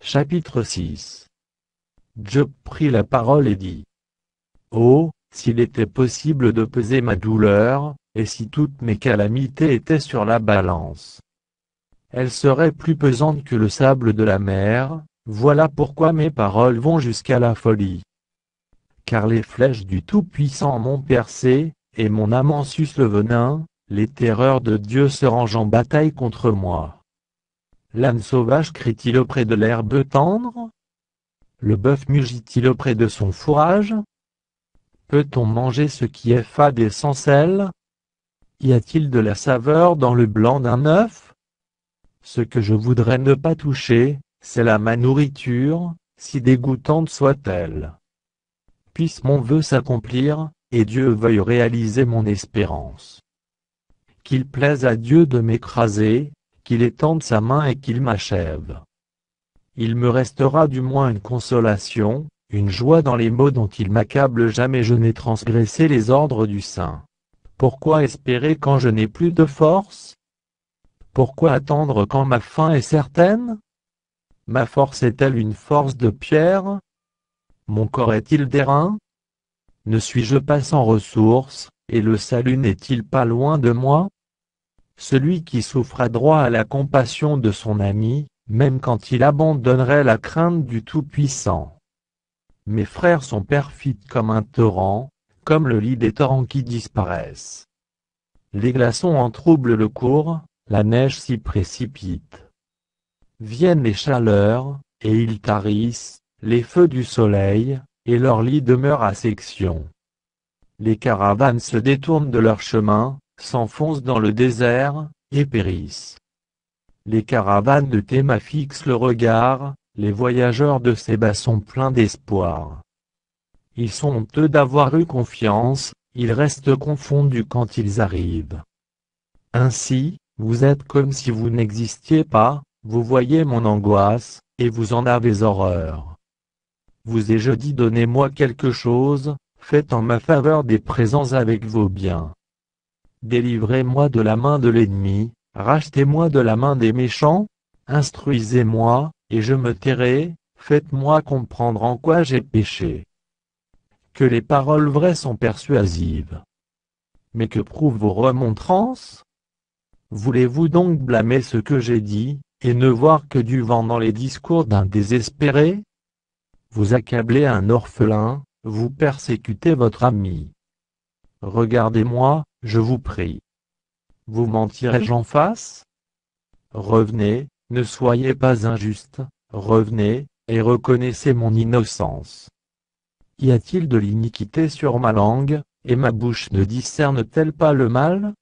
Chapitre 6. Job prit la parole et dit: Oh, s'il était possible de peser ma douleur, et si toutes mes calamités étaient sur la balance. Elles seraient plus pesantes que le sable de la mer, voilà pourquoi mes paroles vont jusqu'à la folie. Car les flèches du Tout-Puissant m'ont percé, et mon âme suce le venin, les terreurs de Dieu se rangent en bataille contre moi. L'âne sauvage crie-t-il auprès de l'herbe tendre? Le bœuf mugit-il auprès de son fourrage? Peut-on manger ce qui est fade et sans sel? Y a-t-il de la saveur dans le blanc d'un œuf? Ce que je voudrais ne pas toucher, c'est là ma nourriture, si dégoûtante soit-elle. Puisse mon vœu s'accomplir, et Dieu veuille réaliser mon espérance. Qu'il plaise à Dieu de m'écraser, qu'il étende sa main et qu'il m'achève. Il me restera du moins une consolation, une joie dans les maux dont il m'accable. Jamais je n'ai transgressé les ordres du Saint. Pourquoi espérer quand je n'ai plus de force? Pourquoi attendre quand ma fin est certaine? Ma force est-elle une force de pierre? Mon corps est-il d'airain? Ne suis-je pas sans ressources, et le salut n'est-il pas loin de moi? Celui qui souffre a droit à la compassion de son ami, même quand il abandonnerait la crainte du Tout-Puissant. Mes frères sont perfides comme un torrent, comme le lit des torrents qui disparaissent. Les glaçons en troublent le cours, la neige s'y précipite. Viennent les chaleurs, et ils tarissent, les feux du soleil, et leur lit demeure à section. Les caravanes se détournent de leur chemin, s'enfoncent dans le désert, et périssent. Les caravanes de Théma fixent le regard, les voyageurs de Séba sont pleins d'espoir. Ils sont honteux d'avoir eu confiance, ils restent confondus quand ils arrivent. Ainsi, vous êtes comme si vous n'existiez pas, vous voyez mon angoisse, et vous en avez horreur. Vous ai-je dit: donnez-moi quelque chose, faites en ma faveur des présents avec vos biens. Délivrez-moi de la main de l'ennemi, rachetez-moi de la main des méchants, instruisez-moi, et je me tairai, faites-moi comprendre en quoi j'ai péché. Que les paroles vraies sont persuasives. Mais que prouvent vos remontrances? Voulez-vous donc blâmer ce que j'ai dit, et ne voir que du vent dans les discours d'un désespéré? Vous accablez un orphelin, vous persécutez votre ami. Regardez-moi, je vous prie. Vous mentirai-je en face? Revenez, ne soyez pas injuste, revenez, et reconnaissez mon innocence. Y a-t-il de l'iniquité sur ma langue, et ma bouche ne discerne-t-elle pas le mal?